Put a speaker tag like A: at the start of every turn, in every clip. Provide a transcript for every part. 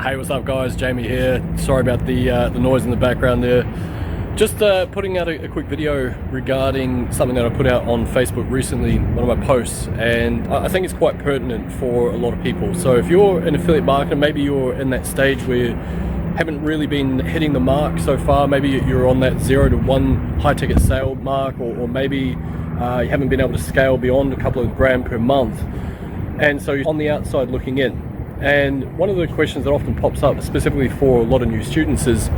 A: Hey, what's up guys? Jamie here. Sorry about the noise in the background there. Just putting out a quick video regarding something that I put out on Facebook recently, one of my posts, and I think it's quite pertinent for a lot of people. So if you're an affiliate marketer, maybe you're in that stage where you haven't really been hitting the mark so far, maybe you're on that 0 to 1 high ticket sale mark, or maybe you haven't been able to scale beyond a couple of grand per month, and so you're on the outside looking in. And one of the questions that often pops up, specifically for a lot of new students, is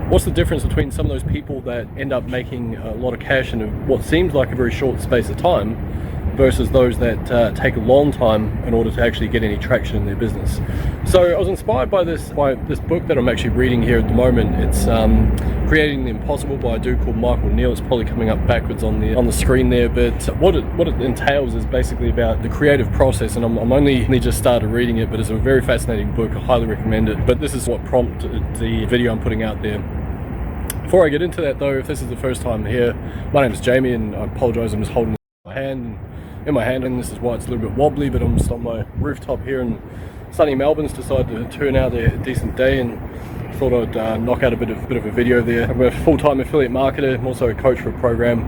A: what's the difference between some of those people that end up making a lot of cash in what seems like a very short space of time versus those that take a long time in order to actually get any traction in their business. So I was inspired by this book that I'm actually reading here at the moment. It's Creating the Impossible by a dude called Michael Neill. It's probably coming up backwards on the screen there, but what it entails is basically about the creative process, and I'm only just started reading it, but it's a very fascinating book. I highly recommend it. But this is what prompted the video I'm putting out there. Before I get into that though, if this is the first time here, my name is Jamie, and I apologize, I'm just holding in my hand, and this is why it's a little bit wobbly, but I'm just on my rooftop here in sunny Melbourne's decided to turn out a decent day, and thought I'd knock out a bit of a video there. I'm a full-time affiliate marketer. I'm also a coach for a program,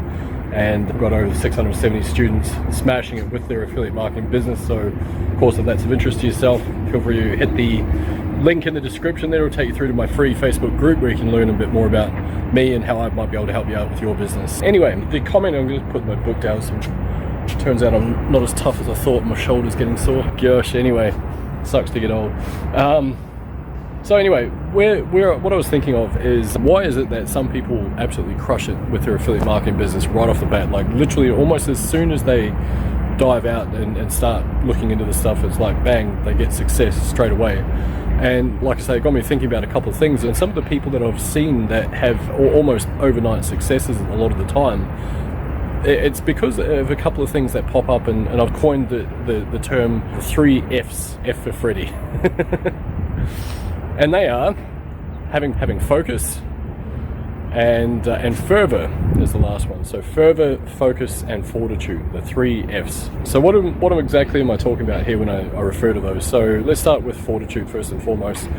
A: and I've got over 670 students smashing it with their affiliate marketing business. So of course, if that's of interest to yourself, feel free to hit the link in the description there. It'll take you through to my free Facebook group where you can learn a bit more about me and how I might be able to help you out with your business. Anyway, the comment, I'm going to put my book down. So turns out I'm not as tough as I thought. My shoulder's getting sore. Gosh, anyway, sucks to get old. So anyway, what I was thinking of is, why is it that some people absolutely crush it with their affiliate marketing business right off the bat? Like literally almost as soon as they dive out and start looking into the stuff, it's like bang, they get success straight away. And like I say, it got me thinking about a couple of things, and some of the people that I've seen that have almost overnight successes a lot of the time, it's because of a couple of things that pop up, and I've coined the term 3 F's, F for Freddy. And they are having focus, and fervor is the last one. So fervor, focus, and fortitude, the 3 F's. So what exactly am I talking about here when I refer to those? So let's start with fortitude first and foremost.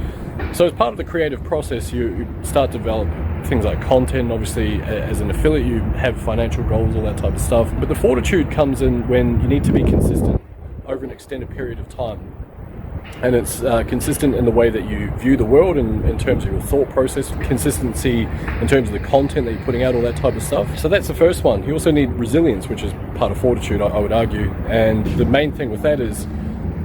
A: So as part of the creative process, you start to develop things like content. Obviously, as an affiliate, you have financial goals, all that type of stuff. But the fortitude comes in when you need to be consistent over an extended period of time. And it's consistent in the way that you view the world, in terms of your thought process, consistency in terms of the content that you're putting out, all that type of stuff. So that's the first one. You also need resilience, which is part of fortitude, I would argue. And the main thing with that is,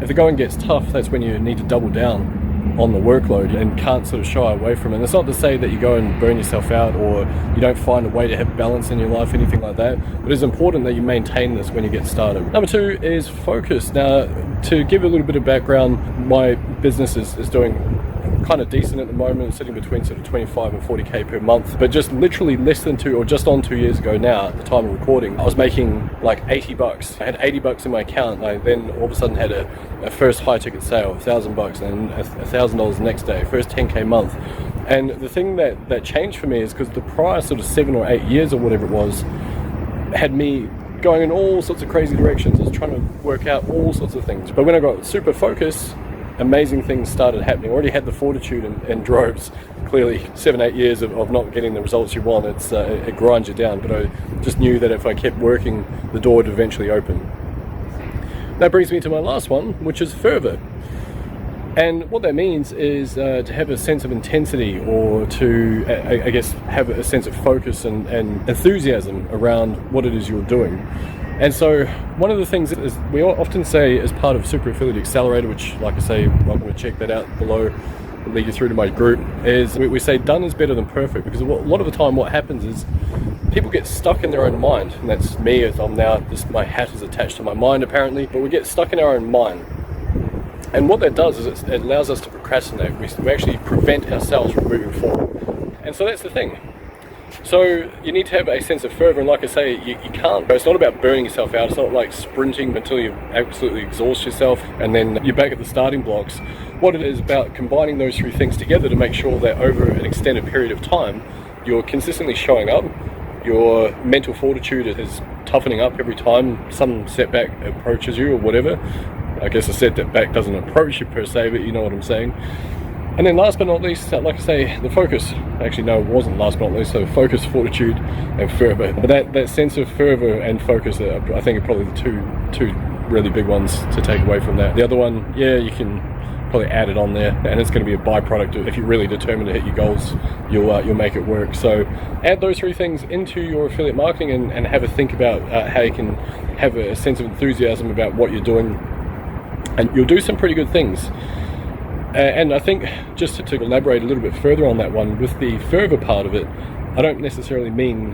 A: if the going gets tough, that's when you need to double down on the workload and can't sort of shy away from it. And it's not to say that you go and burn yourself out, or you don't find a way to have balance in your life, anything like that, but it's important that you maintain this when you get started. Number 2 is focus. Now, to give a little bit of background, my business is doing kind of decent at the moment, sitting between sort of 25 and 40k per month, but just literally less than 2 years ago now, at the time of recording, I was making like 80 bucks. I had 80 bucks in my account. I then all of a sudden had a first high ticket sale, $1,000, and then $1,000 the next day, first 10k month. And the thing that changed for me is because the prior sort of 7 or 8 years or whatever it was had me going in all sorts of crazy directions. I was trying to work out all sorts of things, but when I got super focused, amazing things started happening. I already had the fortitude and droves. Clearly 7-8 years of not getting the results you want, it grinds you down, but I just knew that if I kept working, the door would eventually open. That brings me to my last one, which is fervor. And what that means is to have a sense of intensity, or to, I guess, have a sense of focus and enthusiasm around what it is you're doing. And so one of the things is, we often say as part of Super Affiliate Accelerator, which, like I say, I'm going to check that out below, I'll lead you through to my group, is we say done is better than perfect, because a lot of the time what happens is people get stuck in their own mind, and that's me, as I'm now, my hat is attached to my mind apparently, but we get stuck in our own mind. And what that does is it allows us to procrastinate. We actually prevent ourselves from moving forward. And so that's the thing. So you need to have a sense of fervor, and like I say, you can't, it's not about burning yourself out. It's not like sprinting until you absolutely exhaust yourself and then you're back at the starting blocks. What it is about combining those 3 things together to make sure that over an extended period of time, you're consistently showing up, your mental fortitude is toughening up every time some setback approaches you or whatever. I guess a setback doesn't approach you per se, but you know what I'm saying. And then last but not least, like I say, the focus. Actually, no, it wasn't last but not least. So focus, fortitude, and fervor. But that sense of fervor and focus, I think, are probably the two really big ones to take away from that. The other one, yeah, you can probably add it on there, and it's going to be a byproduct of, if you're really determined to hit your goals, you'll make it work. So add those three things into your affiliate marketing and have a think about how you can have a sense of enthusiasm about what you're doing, and you'll do some pretty good things. And I think, just to elaborate a little bit further on that one, with the fervor part of it, I don't necessarily mean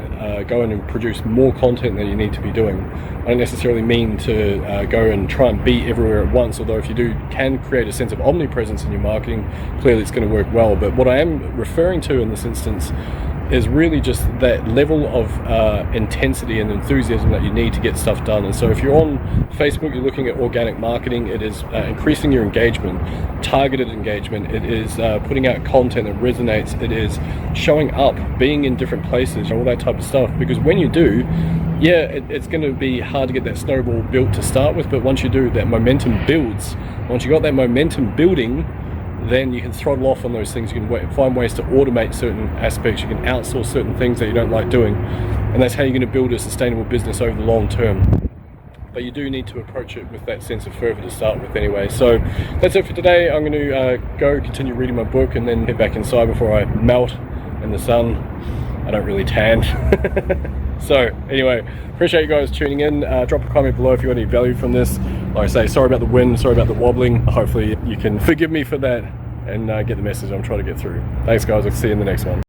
A: go in and produce more content than you need to be doing. I don't necessarily mean to go and try and be everywhere at once, although if you can create a sense of omnipresence in your marketing, clearly it's going to work well. But what I am referring to in this instance is really just that level of intensity and enthusiasm that you need to get stuff done. And so if you're on Facebook, you're looking at organic marketing, it is increasing your engagement, targeted engagement, it is putting out content that resonates, it is showing up, being in different places, all that type of stuff. Because when you do, yeah, it's going to be hard to get that snowball built to start with, but once you do, that momentum builds. Once you got that momentum building, then you can throttle off on those things. You can find ways to automate certain aspects. You can outsource certain things that you don't like doing, and that's how you're going to build a sustainable business over the long term. But you do need to approach it with that sense of fervor to start with anyway. So that's it for today. I'm going to go continue reading my book and then head back inside before I melt in the sun. I don't really tan. So anyway, appreciate you guys tuning in. Drop a comment below if you got any value from this. Like I say, sorry about the wind, sorry about the wobbling. Hopefully you can forgive me for that and get the message I'm trying to get through. Thanks guys, I'll see you in the next one.